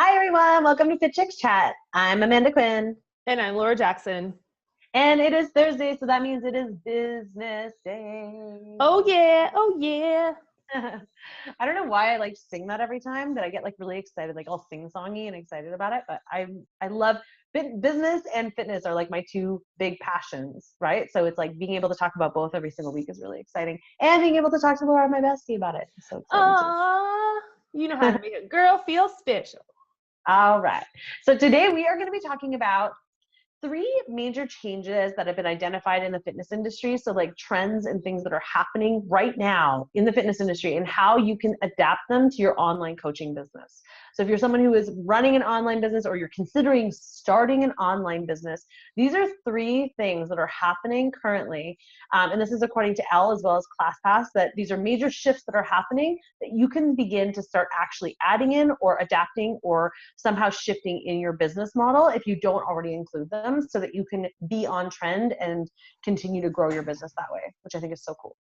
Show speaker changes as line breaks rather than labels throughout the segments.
Hi, everyone. Welcome to Fit Chicks Chat. I'm Amanda Quinn,
And I'm Laura Jackson.
and it is Thursday, so that means it is business day.
Oh yeah, oh yeah.
I don't know why I like sing that every time, that I get like really excited, like all sing-songy and excited about it. But I love business and fitness are like my two big passions, right? So it's like being able to talk about both every single week is really exciting, and being able to talk to Laura, my bestie, about it is so exciting too.
You know how to make a girl feel special.
All right. So today we are going to be talking about three major changes that have been identified in the fitness industry. So, like trends and things that are happening right now in the fitness industry and how you can adapt them to your online coaching business. So, if you're someone who is running an online business or you're considering starting an online business, these are three things that are happening currently. And this is according to Elle as well as ClassPass, that these are major shifts that are happening that you can begin to start actually adding in or adapting or somehow shifting in your business model if you don't already include them, so that you can be on trend and continue to grow your business that way, which I think is so cool.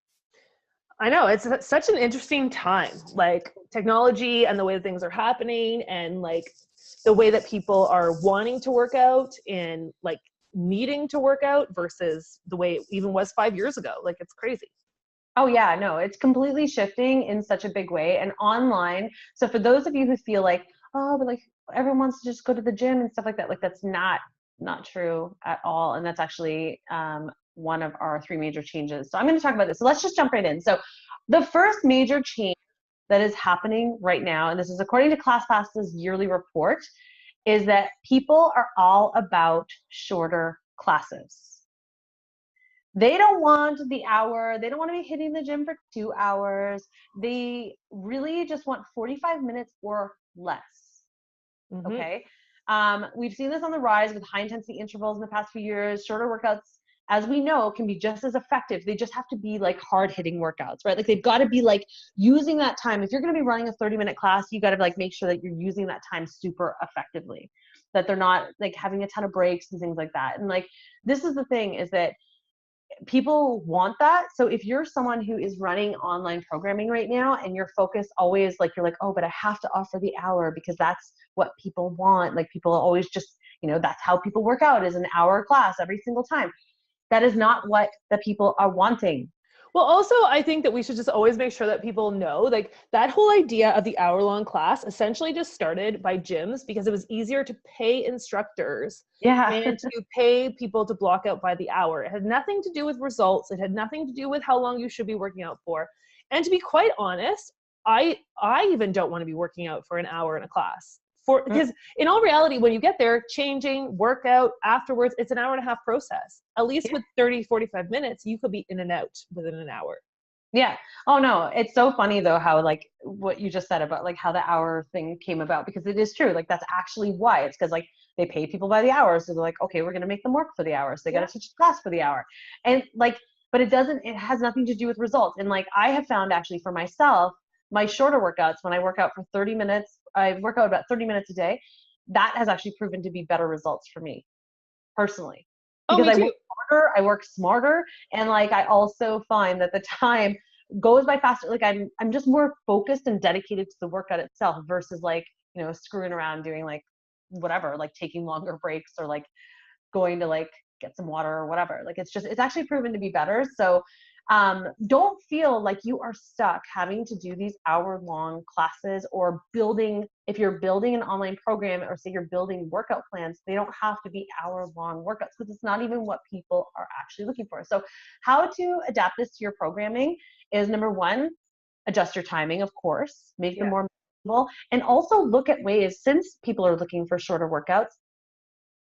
I know, it's such an interesting time. Like technology and the way that things are happening and like the way that people are wanting to work out and like needing to work out versus the way it even was 5 years ago. Like it's crazy.
Oh yeah, no, it's completely shifting in such a big way. And online, so for those of you who feel like, oh, but like everyone wants to just go to the gym and stuff like that's not true at all. And that's actually one of our three major changes. So I'm going to talk about this. So let's just jump right in. So the first major change that is happening right now, and this is according to ClassPass's yearly report, is that people are all about shorter classes. They don't want the hour. They don't want to be hitting the gym for 2 hours. They really just want 45 minutes or less.
Mm-hmm.
Okay. We've seen this on the rise with high intensity intervals in the past few years. Shorter workouts, as we know, can be just as effective. They just have to be like hard hitting workouts, right? Like they've got to be like using that time. If you're going to be running a 30-minute class, you got to like make sure that you're using that time super effectively, that they're not like having a ton of breaks and things like that. And like, this is the thing, is that people want that. So if you're someone who is running online programming right now and your focus always like, you're like, oh, but I have to offer the hour because that's what people want. Like people always just, that's how people work out, is an hour class every single time. That is not what the people are wanting.
Well, also, I think that we should just always make sure that people know, like, that whole idea of the hour-long class essentially just started by gyms because it was easier to pay instructors
Yeah.
and to pay people to block out by the hour. It had nothing to do with results. It had nothing to do with how long you should be working out for. And to be quite honest, I even don't want to be working out for an hour in a class. Because in all reality, when you get there, changing, workout, afterwards, it's an hour and a half process. At least with 30, 45 minutes, you could be in and out within an hour.
Yeah. Oh no, it's so funny though how like what you just said about like how the hour thing came about, because it is true. Like that's actually why. It's because like they pay people by the hour, so they're like, okay, we're gonna make them work for the hour, so they got to teach class for the hour, and like, but it has nothing to do with results. And like I have found actually for myself, my shorter workouts, when I work out for 30 minutes, I work out about 30 minutes a day. That has actually proven to be better results for me personally,
Oh,
because
me
I work
too.
harder, I work smarter, and like I also find that the time goes by faster. Like I'm just more focused and dedicated to the workout itself versus like, screwing around doing like whatever, like taking longer breaks or like going to like get some water or whatever. Like it's actually proven to be better. So don't feel like you are stuck having to do these hour-long classes, or building, if you're building an online program or say you're building workout plans, they don't have to be hour-long workouts because it's not even what people are actually looking for. So how to adapt this to your programming is, number one, adjust your timing, of course, make them more manageable, and also look at ways, since people are looking for shorter workouts,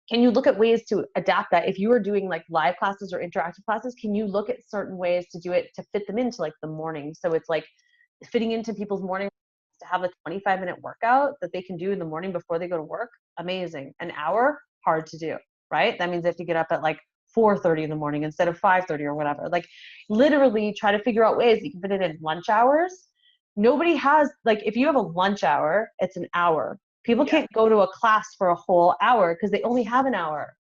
can you look at ways to adapt that? If you are doing like live classes or interactive classes, can you look at certain ways to do it to fit them into like the morning? So it's like fitting into people's morning to have a 25-minute workout that they can do in the morning before they go to work. Amazing. An hour, hard to do, right? That means they have to get up at like 4:30 in the morning instead of 5:30 or whatever. Like literally try to figure out ways that you can fit it in lunch hours. Nobody has, like, if you have a lunch hour, it's an hour. People can't go to a class for a whole hour because they only have an hour.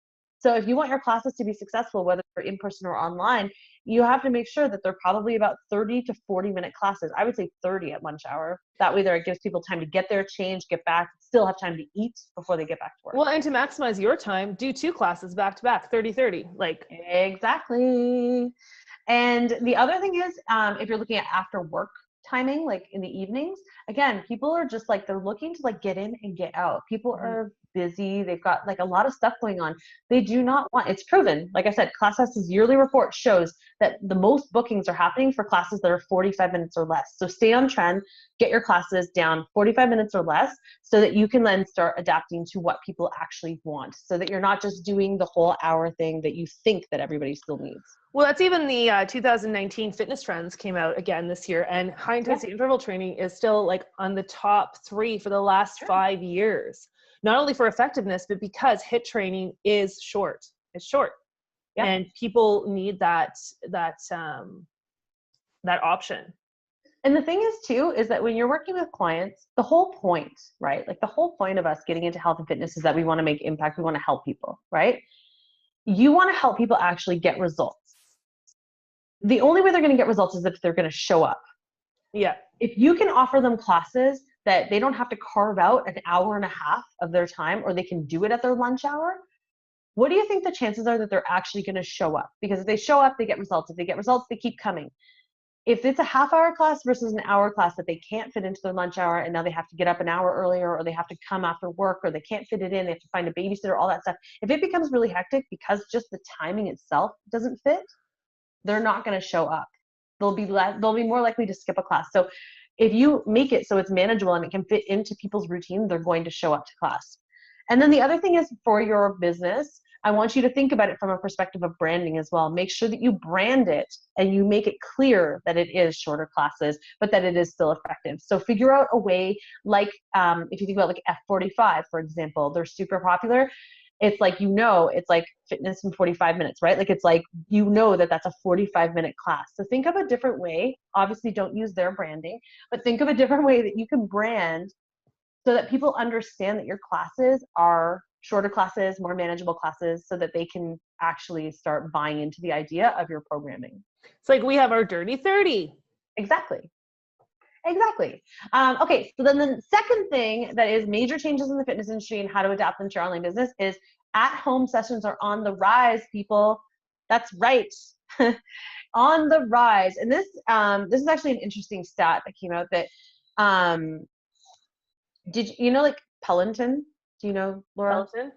So if you want your classes to be successful, whether they're in person or online, you have to make sure that they're probably about 30 to 40-minute classes. I would say 30 at lunch hour. That way there, it gives people time to get there, change, get back, still have time to eat before they get back to work.
Well, and to maximize your time, do 2 classes back to back, 30-30. Like,
exactly. And the other thing is, if you're looking at after work timing, like in the evenings, again, people are just like, they're looking to like get in and get out. People are busy. They've got like a lot of stuff going on. They do not want, it's proven. Like I said, ClassPass's yearly report shows that the most bookings are happening for classes that are 45 minutes or less. So stay on trend, get your classes down 45 minutes or less so that you can then start adapting to what people actually want, so that you're not just doing the whole hour thing that you think that everybody still needs.
Well, that's even the 2019 fitness trends came out again this year, and high intensity interval training is still like on the top 3 for the last 5 years. Not only for effectiveness, but because HIIT training is short. It's short, and people need that option.
And the thing is too, is that when you're working with clients, the whole point, right? Like the whole point of us getting into health and fitness is that we want to make impact. We want to help people, right? You want to help people actually get results. The only way they're going to get results is if they're going to show up.
Yeah.
If you can offer them classes that they don't have to carve out an hour and a half of their time, or they can do it at their lunch hour, what do you think the chances are that they're actually going to show up? Because if they show up, they get results. If they get results, they keep coming. If it's a half-hour class versus an hour class that they can't fit into their lunch hour, and now they have to get up an hour earlier, or they have to come after work, or they can't fit it in, they have to find a babysitter, all that stuff. If it becomes really hectic because just the timing itself doesn't fit, they're not going to show up. They'll be more likely to skip a class. So if you make it so it's manageable and it can fit into people's routine, they're going to show up to class. And then the other thing is, for your business, I want you to think about it from a perspective of branding as well. Make sure that you brand it and you make it clear that it is shorter classes, but that it is still effective. So figure out a way, like if you think about like F45, for example, they're super popular. It's like, it's like fitness in 45 minutes, right? Like it's like, that that's a 45-minute class. So think of a different way. Obviously don't use their branding, but think of a different way that you can brand so that people understand that your classes are shorter classes, more manageable classes, so that they can actually start buying into the idea of your programming.
It's like we have our Dirty 30.
Exactly. Okay, so then the second thing that is major changes in the fitness industry and how to adapt them to your online business is at-home sessions are on the rise, people. That's right. On the rise. And this is actually an interesting stat that came out that did you know like Peloton? Do you know, Laura?
Peloton?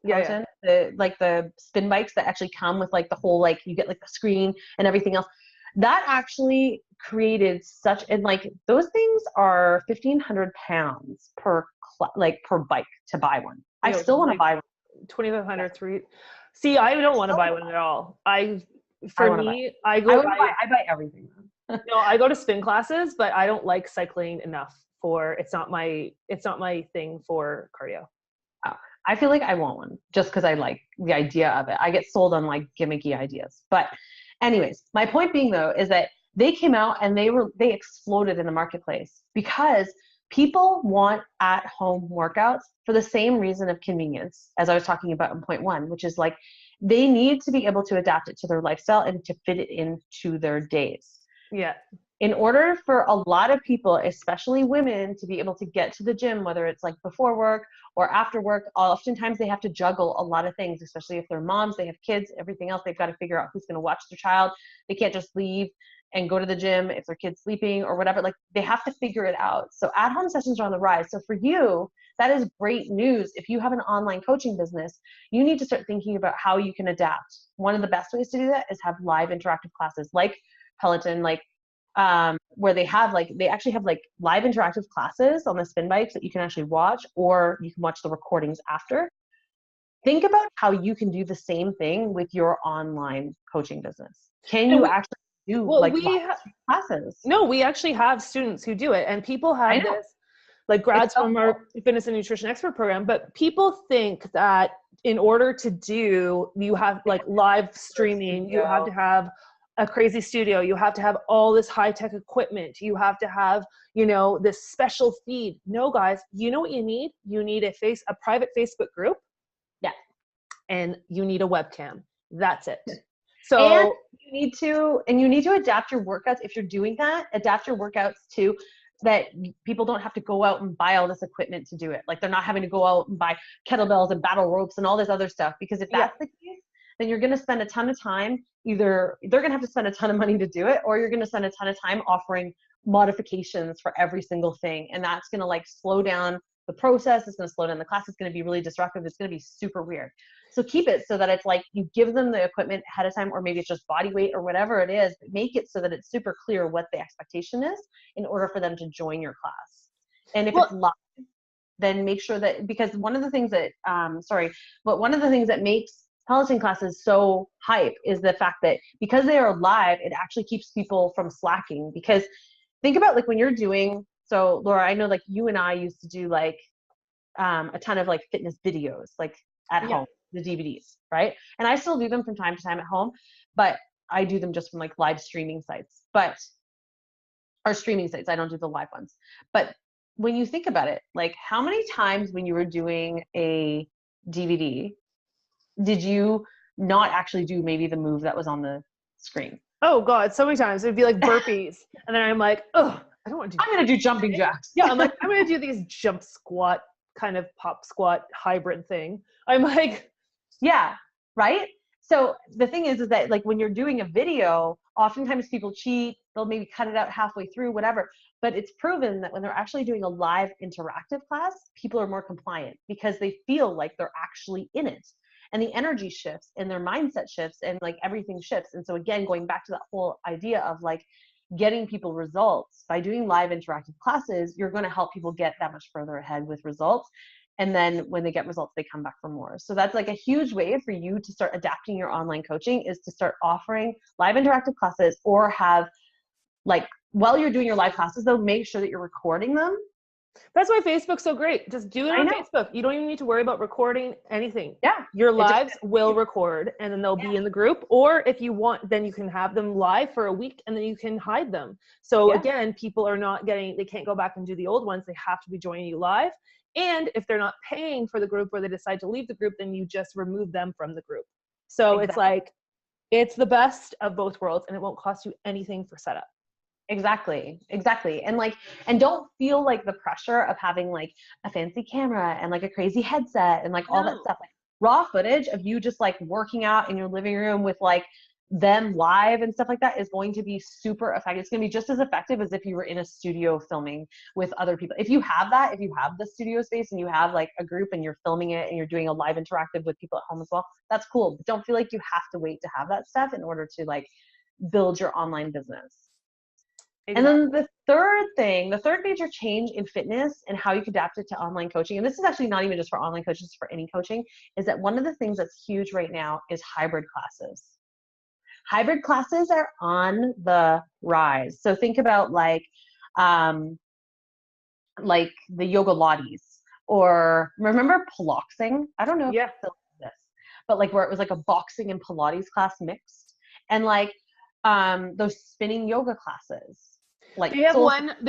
Peloton? Yeah. The spin bikes that actually come with like the whole, like you get like the screen and everything else. That actually created such, and like those things are 1,500 pounds per bike to buy one. I still want to buy one.
2,500, $3. See, I don't want to buy one at all. I
buy everything.
No, I go to spin classes, but I don't like cycling enough it's not my thing for cardio.
Oh, I feel like I want one just because I like the idea of it. I get sold on like gimmicky ideas. But anyways, my point being though, is that they came out and they exploded in the marketplace because people want at-home workouts for the same reason of convenience, as I was talking about in point 1, which is like they need to be able to adapt it to their lifestyle and to fit it into their days.
Yeah.
In order for a lot of people, especially women, to be able to get to the gym, whether it's like before work or after work, oftentimes they have to juggle a lot of things, especially if they're moms, they have kids, everything else. They've got to figure out who's going to watch their child. They can't just leave and go to the gym if their kid's sleeping or whatever. Like they have to figure it out. So at-home sessions are on the rise. So for you, that is great news. If you have an online coaching business, you need to start thinking about how you can adapt. One of the best ways to do that is have live interactive classes like Peloton, where they actually have like live interactive classes on the spin bikes that you can actually watch, or you can watch the recordings after. Think about how you can do the same thing with your online coaching business. Can you actually do classes?
No, we actually have students who do it, and people have this, like grads from our fitness and nutrition expert program, but people think that in order to do, you have like live streaming, you have to have a crazy studio, you have to have all this high-tech equipment, you have to have, this special feed. No, guys, you know what you need? You need a private Facebook group.
Yeah.
and you need a webcam. That's it.
And
So
you need to adapt your workouts. If you're doing that, adapt your workouts to that people don't have to go out and buy all this equipment to do it. Like they're not having to go out and buy kettlebells and battle ropes and all this other stuff. Because if that's the case, then you're going to spend a ton of time. Either they're going to have to spend a ton of money to do it, or you're going to spend a ton of time offering modifications for every single thing. And that's going to like slow down the process. It's going to slow down the class. It's going to be really disruptive. It's going to be super weird. So keep it so that it's like you give them the equipment ahead of time, or maybe it's just body weight or whatever it is, but make it so that it's super clear what the expectation is in order for them to join your class. And if it's live, then make sure that, because one of the things that, one of the things that makes Peloton classes so hype is the fact that because they are live, it actually keeps people from slacking. Because think about like when you're doing, so Laura, I know like you and I used to do like a ton of like fitness videos, like at home, the DVDs, right? And I still do them from time to time at home, but I do them just from like live streaming sites, or streaming sites. I don't do the live ones. But when you think about it, like how many times when you were doing a DVD, did you not actually do maybe the move that was on the screen?
Oh God, so many times it'd be like burpees. And then I'm like, oh, I don't want to do
I'm going to do jumping jacks.
Yeah, I'm like, I'm going to do these jump squat, kind of pop squat hybrid thing. I'm like,
yeah, right? So the thing is that like when you're doing a video, oftentimes people cheat, they'll maybe cut it out halfway through, whatever. But it's proven that when they're actually doing a live interactive class, people are more compliant because they feel like they're actually in it. And the energy shifts and their mindset shifts and like everything shifts. And so again, going back to that whole idea of like getting people results by doing live interactive classes, you're going to help people get that much further ahead with results. And then when they get results, they come back for more. So that's like a huge way for you to start adapting your online coaching, is to start offering live interactive classes, or have like, while you're doing your live classes though, make sure that you're recording them.
That's why Facebook's so great. Just do it on Facebook. You don't even need to worry about recording anything.
Yeah.
Your lives will record, and then they'll be in the group. Or if you want, then you can have them live for a week and then you can hide them. So again, people are not they can't go back and do the old ones. They have to be joining you live. And if they're not paying for the group, or they decide to leave the group, then you just remove them from the group. So it's like, it's the best of both worlds, and it won't cost you anything for setup.
Exactly. And like, and don't feel like the pressure of having like a fancy camera and like a crazy headset and like all that stuff. Like raw footage of you just like working out in your living room with like them live and stuff like that is going to be super effective. It's going to be just as effective as if you were in a studio filming with other people. If you have that, if you have the studio space and you have like a group and you're filming it and you're doing a live interactive with people at home as well, that's cool. But don't feel like you have to wait to have that stuff in order to like build your online business. Exactly. And then the third major change in fitness and how you can adapt it to online coaching, and this is actually not even just for online coaches, for any coaching, is that one of the things that's huge right now is hybrid classes. Hybrid classes are on the rise. So think about like the yoga lattes, or remember Piloxing? I don't know if it's still this, but like where it was like a boxing and Pilates class mixed, and like those spinning yoga classes. Like
they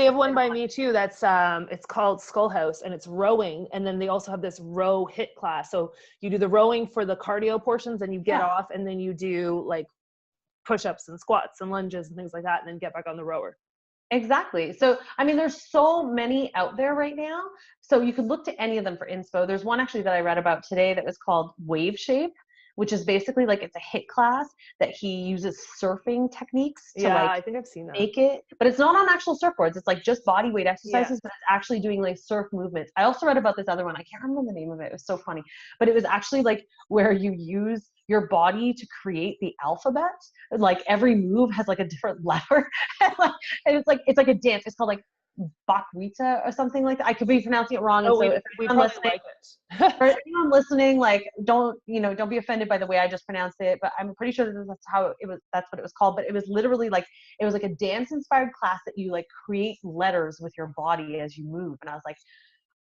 have one by me too. That's it's called Skull House, and it's rowing. And then they also have this row HIIT class. So you do the rowing for the cardio portions, and you get off, and then you do like push-ups and squats and lunges and things like that, and then get back on the rower.
Exactly. So, I mean, there's so many out there right now. So you could look to any of them for inspo. There's one actually that I read about today that was called Wave Shape, which is basically like, it's a HIIT class that he uses surfing techniques to
I think I've seen that.
make it, but it's not on actual surfboards. It's like just body weight exercises, but it's actually doing like surf movements. I also read about this other one. I can't remember the name of it. It was so funny, but it was actually like where you use your body to create the alphabet. Like every move has like a different letter. And it's like a dance. It's called like Bakwita or something like that. I could be pronouncing it wrong.
Oh,
and so
we probably like it.
For anyone listening, like don't be offended by the way I just pronounced it, but I'm pretty sure that's how it was. That's what it was called. But it was literally like, it was like a dance inspired class that you like create letters with your body as you move. And I was like,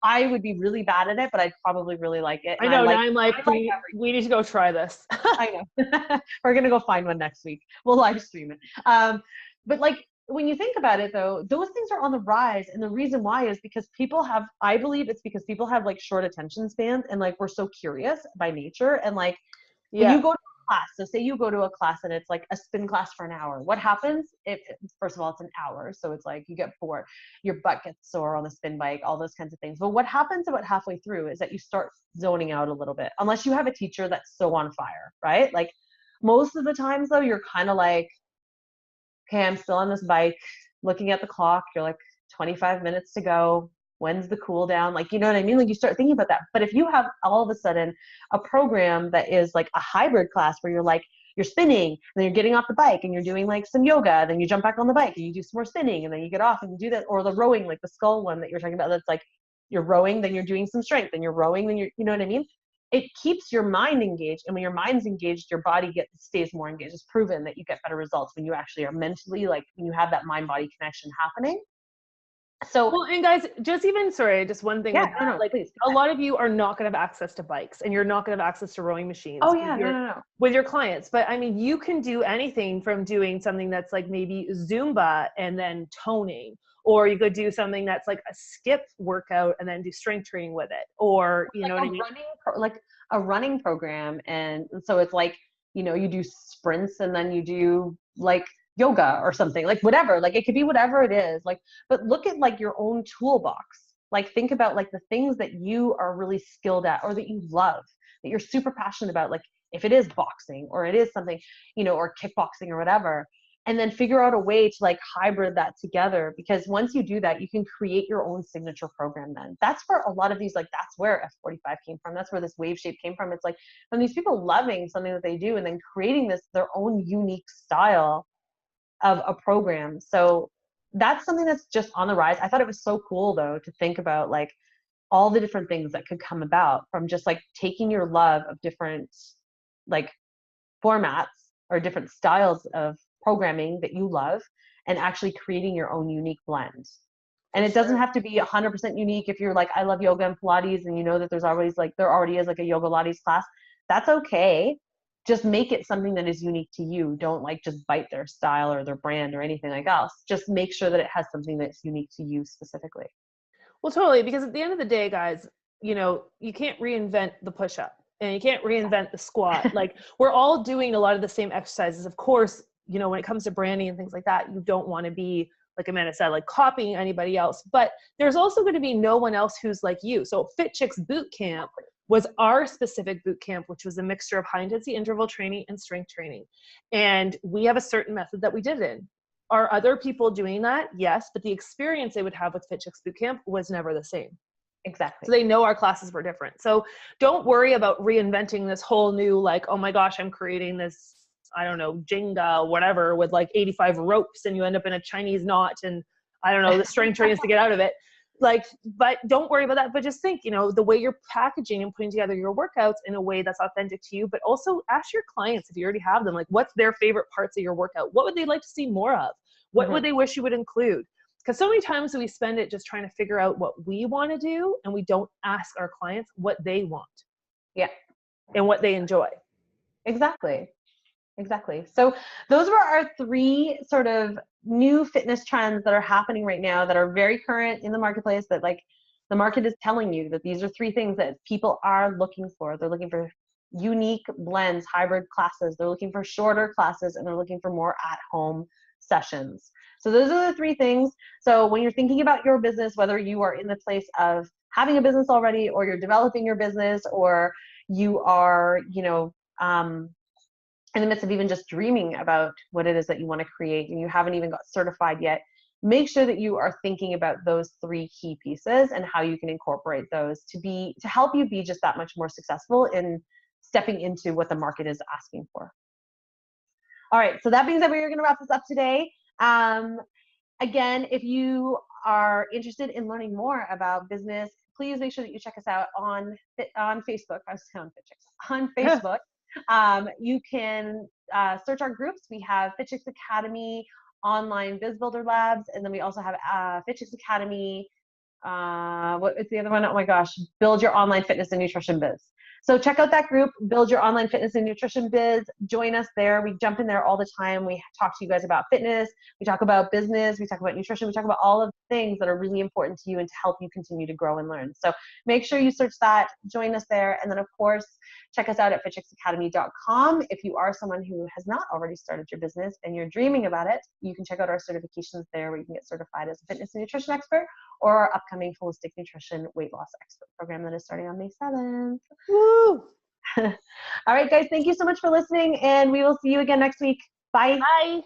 I would be really bad at it, but I'd probably really like it.
I know. Now I'm like, we need to go try this.
I know. We're going to go find one next week. We'll live stream it. But like, when you think about it though, those things are on the rise. And the reason why is because I believe it's because people have like short attention spans, and like we're so curious by nature. And like when you
Yeah.
go to a class, so say you go to a class and it's like a spin class for an hour, what happens if, first of all, it's an hour. So it's like you get bored, your butt gets sore on the spin bike, all those kinds of things. But what happens about halfway through is that you start zoning out a little bit, unless you have a teacher that's so on fire, right? Like most of the times though, you're kind of like, okay, I'm still on this bike, looking at the clock. You're like 25 minutes to go. When's the cool down? Like, you know what I mean? Like you start thinking about that. But if you have all of a sudden a program that is like a hybrid class where you're like, you're spinning and then you're getting off the bike and you're doing like some yoga, then you jump back on the bike and you do some more spinning and then you get off and you do that, or the rowing, like the skull one that you're talking about, that's like you're rowing, then you're doing some strength, and you're rowing, then you know what I mean? It keeps your mind engaged, and when your mind's engaged, your body stays more engaged. It's proven that you get better results when you actually are mentally, like when you have that mind body connection happening. So
Well, and guys, just even, sorry, just one thing
yeah,
with that,
no,
like
please.
a lot of you are not going to have access to bikes, and you're not going to have access to rowing machines
Oh
with
yeah, no.
with your clients. But I mean, you can do anything from doing something that's like maybe Zumba and then toning, or you could do something that's like a skip workout and then do strength training with it, or you know what I mean?
Like a running program, and so it's like, you know, you do sprints and then you do like yoga or something, like whatever, like it could be whatever it is, like, but look at like your own toolbox. Like think about like the things that you are really skilled at or that you love, that you're super passionate about, like if it is boxing or it is something, you know, or kickboxing or whatever, and then figure out a way to like hybrid that together. Because once you do that, you can create your own signature program. Then that's where a lot of these, like that's where F45 came from, that's where this wave shape came from. It's like from these people loving something that they do and then creating this their own unique style of a program. So that's something that's just on the rise. I thought it was so cool though to think about like all the different things that could come about from just like taking your love of different like formats or different styles of programming that you love and actually creating your own unique blend. And it doesn't have to be 100% unique. If you're like, I love yoga and Pilates, and you know that there already is like a yoga Pilates class, that's okay. Just make it something that is unique to you. Don't like just bite their style or their brand or anything like else. Just make sure that it has something that's unique to you specifically.
Well, totally, because at the end of the day, guys, you know, you can't reinvent the push-up and you can't reinvent the squat. Like we're all doing a lot of the same exercises. Of course, you know, when it comes to branding and things like that, you don't want to be, like Amanda said, like copying anybody else, but there's also going to be no one else who's like you. So Fit Chicks Boot Camp was our specific boot camp, which was a mixture of high intensity interval training and strength training. And we have a certain method that we did it in. Are other people doing that? Yes, but the experience they would have with Fit Chicks Boot Camp was never the same.
Exactly.
So they know our classes were different. So don't worry about reinventing this whole new, like, oh my gosh, I'm creating this, I don't know, Jenga, whatever, with like 85 ropes and you end up in a Chinese knot and I don't know, the strength training is to get out of it. Like, but don't worry about that. But just think, you know, the way you're packaging and putting together your workouts in a way that's authentic to you, but also ask your clients, if you already have them, like, what's their favorite parts of your workout? What would they like to see more of? What would they wish you would include? Because so many times we spend it just trying to figure out what we want to do, and we don't ask our clients what they want.
Yeah.
And what they enjoy.
Exactly. So those were our 3 sort of new fitness trends that are happening right now that are very current in the marketplace, that like the market is telling you that these are 3 things that people are looking for. They're looking for unique blends, hybrid classes. They're looking for shorter classes, and they're looking for more at-home sessions. So those are the 3 things. So when you're thinking about your business, whether you are in the place of having a business already, or you're developing your business, or you are, you know, in the midst of even just dreaming about what it is that you want to create and you haven't even got certified yet, make sure that you are thinking about those 3 key pieces and how you can incorporate those to help you be just that much more successful in stepping into what the market is asking for. All right, so that being said, we're going to wrap this up today. Again, if you are interested in learning more about business, please make sure that you check us out on Facebook. I was saying on Facebook. You can search our groups. We have Fit Chicks Academy, Online Biz Builder Labs, and then we also have Fit Chicks Academy. What is the other one? Oh my gosh, Build Your Online Fitness and Nutrition Biz. So check out that group, Build Your Online Fitness and Nutrition Biz. Join us there. We jump in there all the time. We talk to you guys about fitness. We talk about business. We talk about nutrition. We talk about all of the things that are really important to you and to help you continue to grow and learn. So make sure you search that, join us there. And then of course, check us out at fitchicksacademy.com. If you are someone who has not already started your business and you're dreaming about it, you can check out our certifications there where you can get certified as a fitness and nutrition expert, or our upcoming holistic nutrition weight loss expert program that is starting on May 7th.
Woo!
All right, guys, thank you so much for listening, and we will see you again next week. Bye.
Bye.